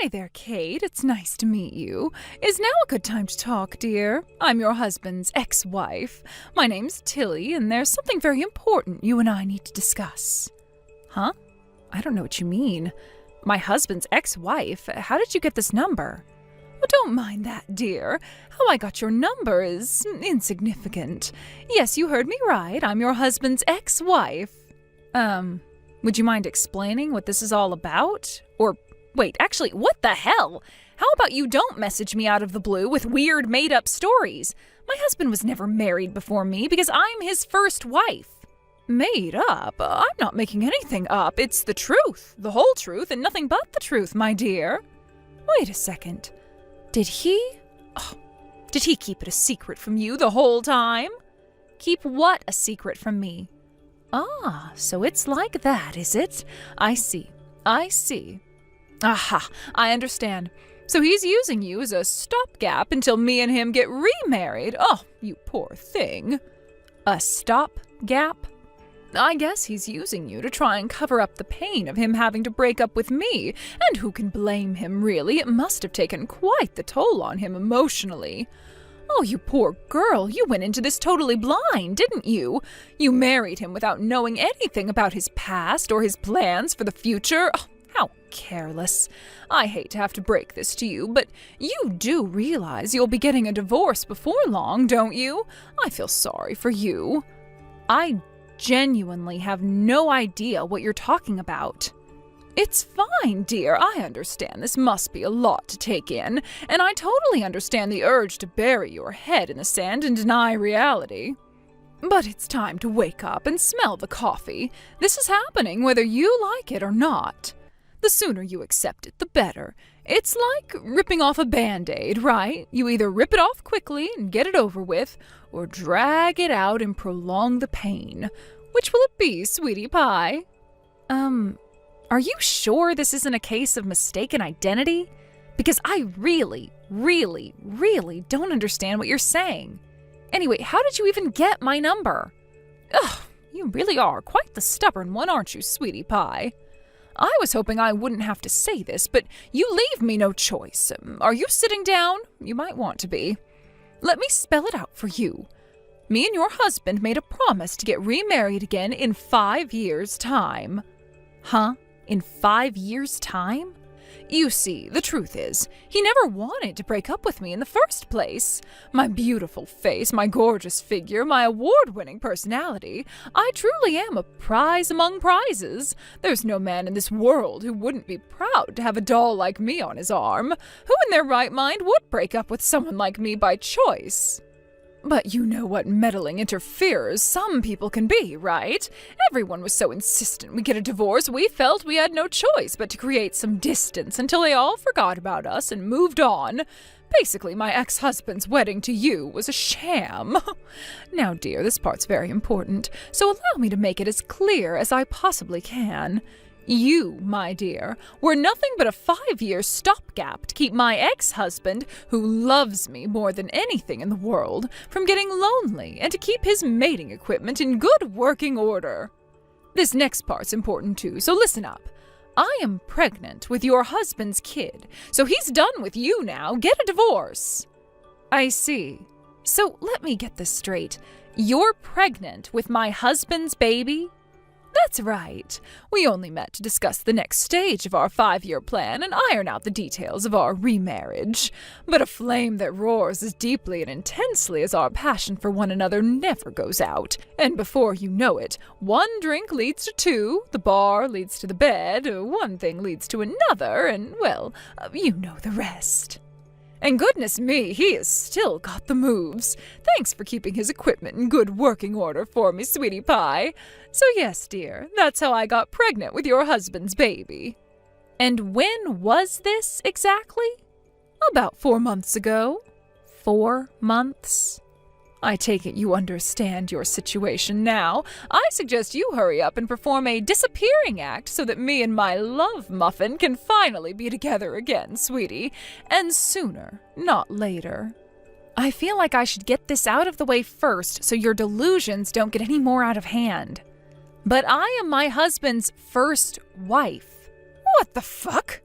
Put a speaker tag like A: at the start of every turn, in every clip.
A: Hi there, Kate. It's nice to meet you. Is now a good time to talk, dear? I'm your husband's ex-wife. My name's Tilly, and there's something very important you and I need to discuss. Huh? I don't know what you mean. My husband's ex-wife? How did you get this number? Well, don't mind that, dear. How I got your number is insignificant. Yes, you heard me right. I'm your husband's ex-wife. Would you mind explaining what this is all about? Or, wait, actually, what the hell? How about you don't message me out of the blue with weird made-up stories? My husband was never married before me because I'm his first wife. Made up? I'm not making anything up. It's the truth, the whole truth, and nothing but the truth, my dear. Wait a second. Did he keep it a secret from you the whole time? Keep what a secret from me? Ah, so it's like that, is it? I see. Aha, I understand. So he's using you as a stopgap until me and him get remarried. Oh, you poor thing. A stopgap? I guess he's using you to try and cover up the pain of him having to break up with me. And who can blame him, really? It must have taken quite the toll on him emotionally. Oh, you poor girl, you went into this totally blind, didn't you? You married him without knowing anything about his past or his plans for the future. Oh, how careless. I hate to have to break this to you, but you do realize you'll be getting a divorce before long, don't you? I feel sorry for you. I genuinely have no idea what you're talking about. It's fine, dear. I understand this must be a lot to take in, and I totally understand the urge to bury your head in the sand and deny reality. But it's time to wake up and smell the coffee. This is happening whether you like it or not. The sooner you accept it, the better. It's like ripping off a Band-Aid, right? You either rip it off quickly and get it over with, or drag it out and prolong the pain. Which will it be, sweetie pie? Are you sure this isn't a case of mistaken identity? Because I really don't understand what you're saying. Anyway, how did you even get my number? Ugh, you really are quite the stubborn one, aren't you, sweetie pie? I was hoping I wouldn't have to say this, but you leave me no choice. Are you sitting down? You might want to be. Let me spell it out for you. Me and your husband made a promise to get remarried again in 5 years' time. Huh? In 5 years' time? You see, the truth is, he never wanted to break up with me in the first place. My beautiful face, my gorgeous figure, my award-winning personality. I truly am a prize among prizes. There's no man in this world who wouldn't be proud to have a doll like me on his arm. Who in their right mind would break up with someone like me by choice? But you know what meddling interferers some people can be, right? Everyone was so insistent we get a divorce, we felt we had no choice but to create some distance until they all forgot about us and moved on. Basically, my ex-husband's wedding to you was a sham. Now, dear, this part's very important, so allow me to make it as clear as I possibly can. You, my dear, were nothing but a 5-year stopgap to keep my ex-husband, who loves me more than anything in the world, from getting lonely and to keep his mating equipment in good working order. This next part's important too, so listen up. I am pregnant with your husband's kid, so he's done with you now. Get a divorce. I see. So let me get this straight. You're pregnant with my husband's baby? That's right. We only met to discuss the next stage of our 5-year plan and iron out the details of our remarriage. But a flame that roars as deeply and intensely as our passion for one another never goes out. And before you know it, one drink leads to 2, the bar leads to the bed, one thing leads to another, and, well, you know the rest. And goodness me, he has still got the moves. Thanks for keeping his equipment in good working order for me, sweetie pie. So yes, dear, that's how I got pregnant with your husband's baby. And when was this exactly? About 4 months ago. 4 months? I take it you understand your situation now. I suggest you hurry up and perform a disappearing act so that me and my love muffin can finally be together again, sweetie. And sooner, not later. I feel like I should get this out of the way first so your delusions don't get any more out of hand. But I am my husband's first wife. What the fuck?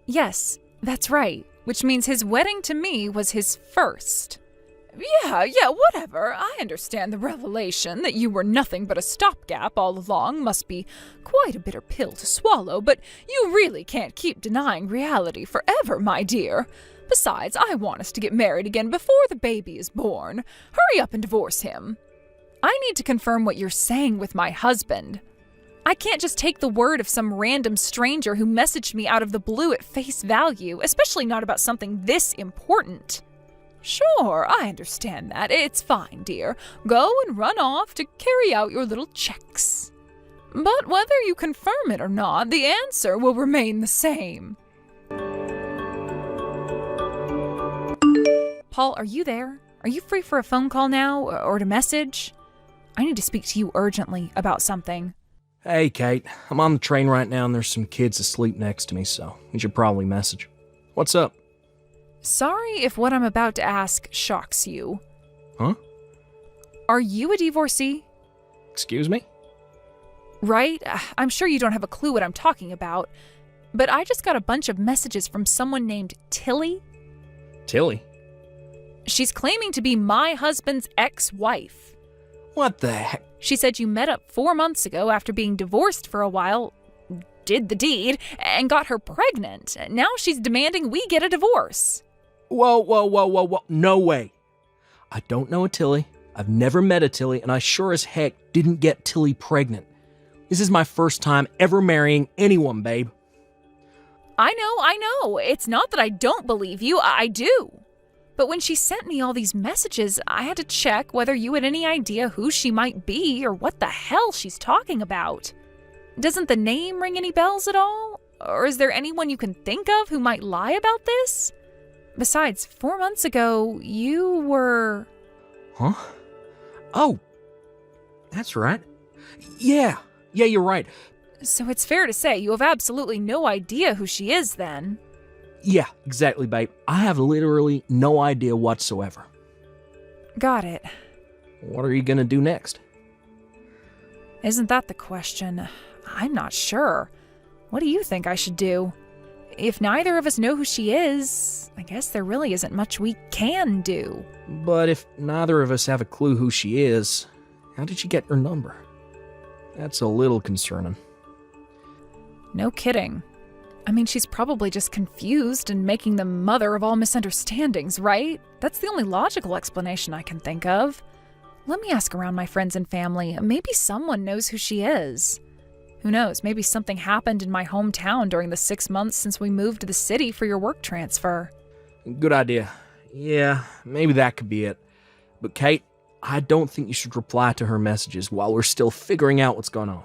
A: Yes, That's right, which means his wedding to me was his first. Yeah, whatever. I understand the revelation that you were nothing but a stopgap all along must be quite a bitter pill to swallow, but you really can't keep denying reality forever, my dear. Besides, I want us to get married again before the baby is born. Hurry up and divorce him. I need to confirm what you're saying with my husband. I can't just take the word of some random stranger who messaged me out of the blue at face value, especially not about something this important. Sure, I understand that. It's fine, dear. Go and run off to carry out your little checks. But whether you confirm it or not, the answer will remain the same. Paul, are you there? Are you free for a phone call now or to message? I need to speak to you urgently about something.
B: Hey, Kate. I'm on the train right now and there's some kids asleep next to me, so you should probably message. What's up?
A: Sorry if what I'm about to ask shocks you.
B: Huh?
A: Are you a divorcee?
B: Excuse me?
A: Right? I'm sure you don't have a clue what I'm talking about, but I just got a bunch of messages from someone named Tilly.
B: Tilly?
A: She's claiming to be my husband's ex-wife.
B: What the heck?
A: She said you met up 4 months ago after being divorced for a while, did the deed, and got her pregnant. Now she's demanding we get a divorce.
B: Whoa. No way. I don't know a Tilly. I've never met a Tilly, and I sure as heck didn't get Tilly pregnant. This is my first time ever marrying anyone, babe.
A: I know. It's not that I don't believe you. I do. But when she sent me all these messages, I had to check whether you had any idea who she might be or what the hell she's talking about. Doesn't the name ring any bells at all? Or is there anyone you can think of who might lie about this? Besides, 4 months ago, you were...
B: Huh? Oh, that's right. Yeah, you're right.
A: So it's fair to say you have absolutely no idea who she is then.
B: Yeah, exactly, babe. I have literally no idea whatsoever.
A: Got it.
B: What are you gonna do next?
A: Isn't that the question? I'm not sure. What do you think I should do? If neither of us know who she is, I guess there really isn't much we can do.
B: But if neither of us have a clue who she is, how did she get your number? That's a little concerning.
A: No kidding. I mean, she's probably just confused and making the mother of all misunderstandings, right? That's the only logical explanation I can think of. Let me ask around my friends and family. Maybe someone knows who she is. Who knows, maybe something happened in my hometown during the 6 months since we moved to the city for your work transfer.
B: Good idea. Yeah, maybe that could be it. But Kate, I don't think you should reply to her messages while we're still figuring out what's going on.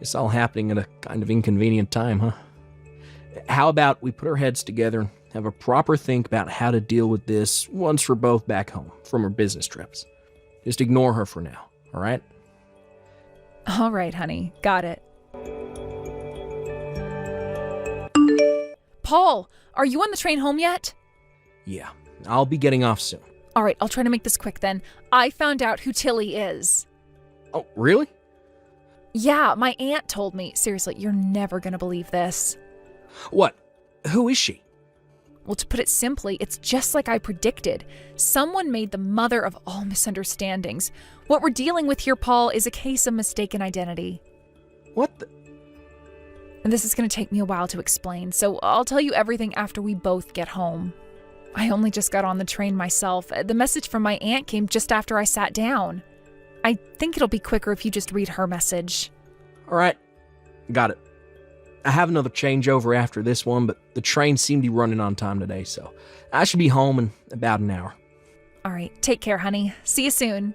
B: It's all happening at a kind of inconvenient time, huh? How about we put our heads together and have a proper think about how to deal with this once we're both back home from our business trips. Just ignore her for now, all right?
A: All right, honey. Got it. Paul, are you on the train home yet?
B: Yeah, I'll be getting off soon.
A: All right, I'll try to make this quick then. I found out who Tilly is.
B: Oh, really?
A: Yeah, my aunt told me. Seriously, you're never gonna believe this.
B: What? Who is she?
A: Well, to put it simply, it's just like I predicted. Someone made the mother of all misunderstandings. What we're dealing with here, Paul, is a case of mistaken identity.
B: What the...
A: And this is going to take me a while to explain, so I'll tell you everything after we both get home. I only just got on the train myself. The message from my aunt came just after I sat down. I think it'll be quicker if you just read her message.
B: All right. Got it. I have another changeover after this one, but the train seemed to be running on time today, so I should be home in about an hour.
A: All right. Take care, honey. See you soon.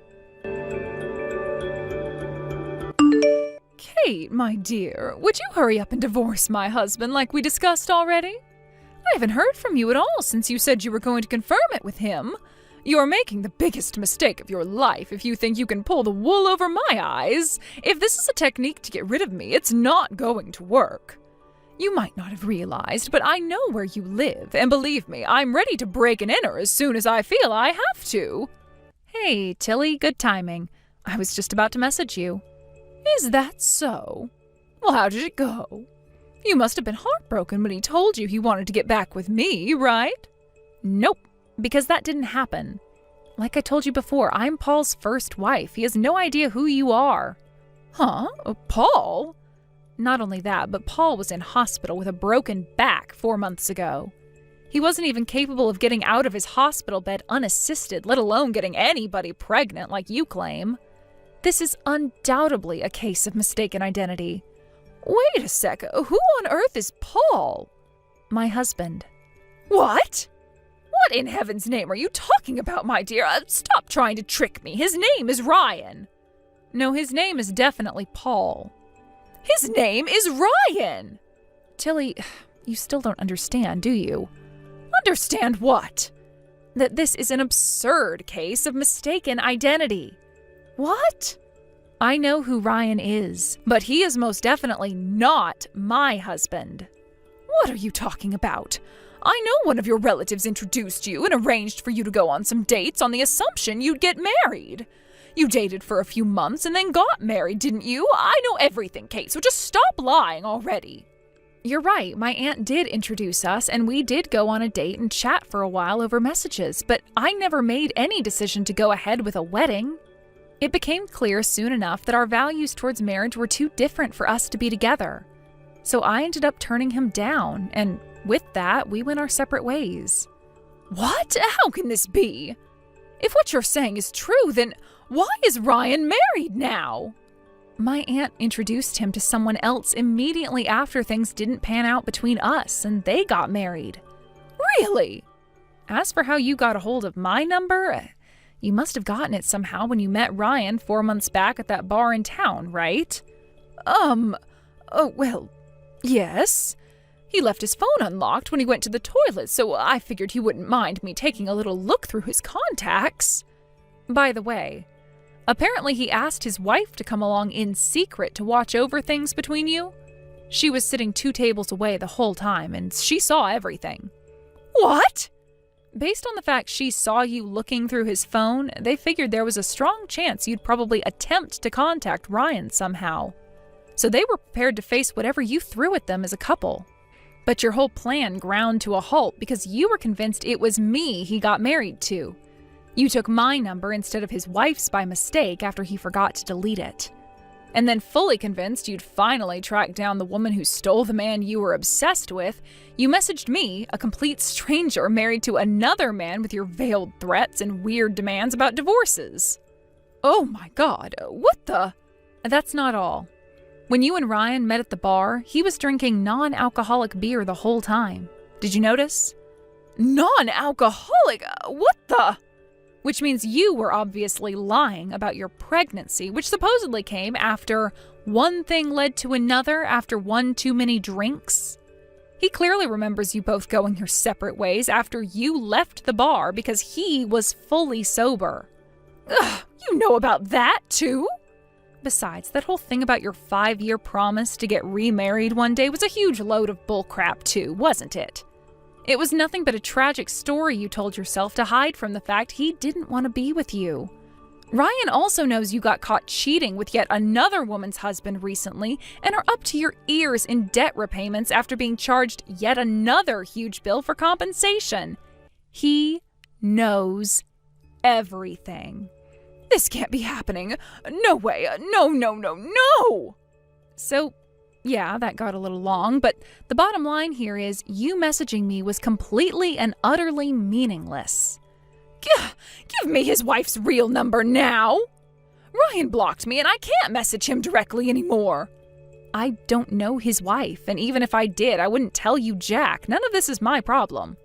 A: Kate, my dear, would you hurry up and divorce my husband like we discussed already? I haven't heard from you at all since you said you were going to confirm it with him. You're making the biggest mistake of your life if you think you can pull the wool over my eyes. If this is a technique to get rid of me, it's not going to work. You might not have realized, but I know where you live, and believe me, I'm ready to break and enter as soon as I feel I have to. Hey, Tilly, good timing. I was just about to message you. Is that so? Well, how did it go? You must have been heartbroken when he told you he wanted to get back with me, right? Nope, because that didn't happen. Like I told you before, I'm Paul's first wife. He has no idea who you are. Huh? Paul? Not only that, but Paul was in hospital with a broken back 4 months ago. He wasn't even capable of getting out of his hospital bed unassisted, let alone getting anybody pregnant like you claim. This is undoubtedly a case of mistaken identity. Wait a sec, who on earth is Paul? My husband. What? What in heaven's name are you talking about, my dear? Stop trying to trick me. His name is Ryan. No, his name is definitely Paul. His name is Ryan! Tilly, you still don't understand, do you? Understand what? That this is an absurd case of mistaken identity. What? I know who Ryan is, but he is most definitely not my husband. What are you talking about? I know one of your relatives introduced you and arranged for you to go on some dates on the assumption you'd get married. You dated for a few months and then got married, didn't you? I know everything, Kate, so just stop lying already. You're right, my aunt did introduce us and we did go on a date and chat for a while over messages, but I never made any decision to go ahead with a wedding. It became clear soon enough that our values towards marriage were too different for us to be together. So I ended up turning him down, and with that, we went our separate ways. What? How can this be? If what you're saying is true, then why is Ryan married now? My aunt introduced him to someone else immediately after things didn't pan out between us, and they got married. Really? As for how you got a hold of my number, you must have gotten it somehow when you met Ryan 4 months back at that bar in town, right? Well, yes. He left his phone unlocked when he went to the toilet, so I figured he wouldn't mind me taking a little look through his contacts. By the way, apparently he asked his wife to come along in secret to watch over things between you. She was sitting 2 tables away the whole time, and she saw everything. What? Based on the fact she saw you looking through his phone, they figured there was a strong chance you'd probably attempt to contact Ryan somehow. So they were prepared to face whatever you threw at them as a couple. But your whole plan ground to a halt because you were convinced it was me he got married to. You took my number instead of his wife's by mistake after he forgot to delete it. And then fully convinced you'd finally tracked down the woman who stole the man you were obsessed with, you messaged me, a complete stranger married to another man, with your veiled threats and weird demands about divorces. Oh my God, what the? That's not all. When you and Ryan met at the bar, he was drinking non-alcoholic beer the whole time. Did you notice? Non-alcoholic? What the? Which means you were obviously lying about your pregnancy, which supposedly came after one thing led to another after one too many drinks. He clearly remembers you both going your separate ways after you left the bar because he was fully sober. Ugh, you know about that too? Besides, that whole thing about your 5-year promise to get remarried one day was a huge load of bullcrap too, wasn't it? It was nothing but a tragic story you told yourself to hide from the fact he didn't want to be with you. Ryan also knows you got caught cheating with yet another woman's husband recently and are up to your ears in debt repayments after being charged yet another huge bill for compensation. He knows everything. This can't be happening. No way. No. So, yeah, that got a little long, but the bottom line here is you messaging me was completely and utterly meaningless. Give me his wife's real number now. Ryan blocked me and I can't message him directly anymore. I don't know his wife, and even if I did, I wouldn't tell you jack. None of this is my problem.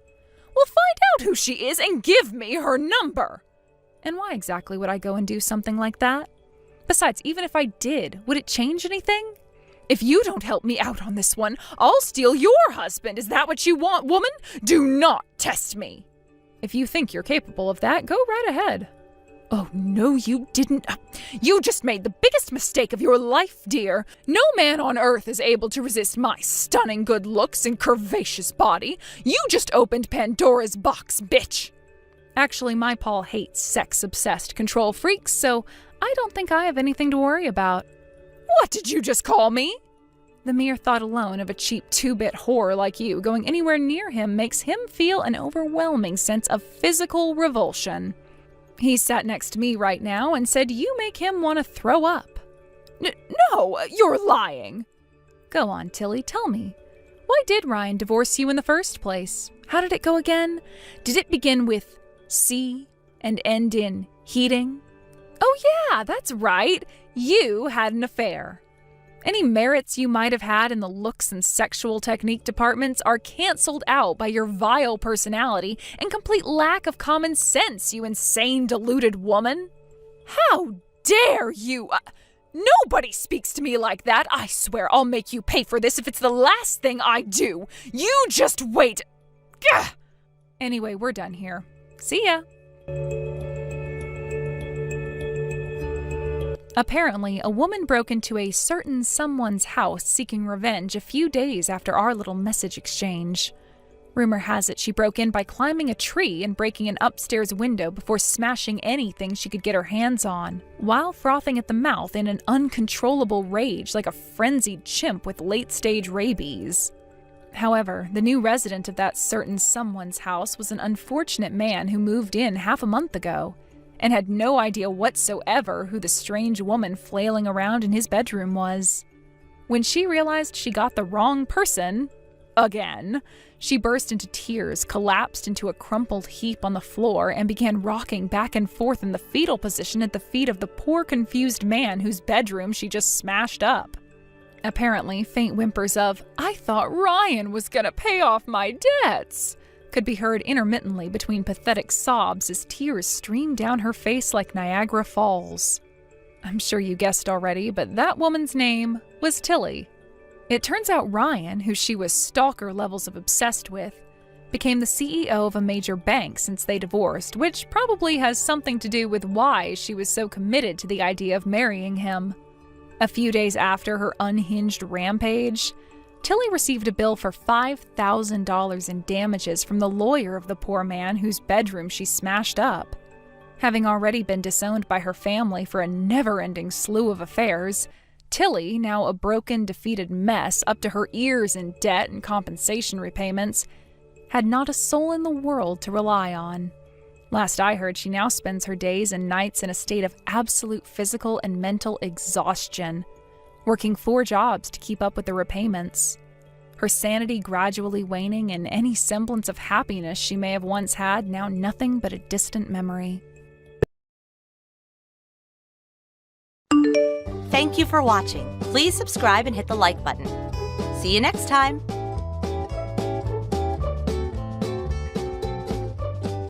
A: Well, find out who she is and give me her number. And why exactly would I go and do something like that? Besides, even if I did, would it change anything? If you don't help me out on this one, I'll steal your husband. Is that what you want, woman? Do not test me. If you think you're capable of that, go right ahead. Oh, no, you didn't. You just made the biggest mistake of your life, dear. No man on earth is able to resist my stunning good looks and curvaceous body. You just opened Pandora's box, bitch. Actually, my Paul hates sex-obsessed control freaks, so I don't think I have anything to worry about. What did you just call me? The mere thought alone of a cheap 2-bit whore like you going anywhere near him makes him feel an overwhelming sense of physical revulsion. He sat next to me right now and said you make him want to throw up. No, you're lying. Go on, Tilly, tell me. Why did Ryan divorce you in the first place? How did it go again? Did it begin with C and end in heating? Oh yeah, that's right. You had an affair. Any merits you might have had in the looks and sexual technique departments are canceled out by your vile personality and complete lack of common sense, you insane, deluded woman. How dare you? Nobody speaks to me like that. I swear I'll make you pay for this if it's the last thing I do. You just wait. Gah! Anyway, we're done here. See ya. Apparently, a woman broke into a certain someone's house seeking revenge a few days after our little message exchange. Rumor has it she broke in by climbing a tree and breaking an upstairs window before smashing anything she could get her hands on, while frothing at the mouth in an uncontrollable rage like a frenzied chimp with late-stage rabies. However, the new resident of that certain someone's house was an unfortunate man who moved in half a month ago, and had no idea whatsoever who the strange woman flailing around in his bedroom was. When she realized she got the wrong person, again, she burst into tears, collapsed into a crumpled heap on the floor, and began rocking back and forth in the fetal position at the feet of the poor confused man whose bedroom she just smashed up. Apparently, faint whimpers of, "I thought Ryan was gonna pay off my debts," could be heard intermittently between pathetic sobs as tears streamed down her face like Niagara Falls. I'm sure you guessed already, but that woman's name was Tilly. It turns out Ryan, who she was stalker levels of obsessed with, became the CEO of a major bank since they divorced, which probably has something to do with why she was so committed to the idea of marrying him. A few days after her unhinged rampage, Tilly received a bill for $5,000 in damages from the lawyer of the poor man whose bedroom she smashed up. Having already been disowned by her family for a never-ending slew of affairs, Tilly, now a broken, defeated mess up to her ears in debt and compensation repayments, had not a soul in the world to rely on. Last I heard, she now spends her days and nights in a state of absolute physical and mental exhaustion, working 4 jobs to keep up with the repayments. Her sanity gradually waning, and any semblance of happiness she may have once had now nothing but a distant memory.
C: Thank you for watching. Please subscribe and hit the like button. See you next time.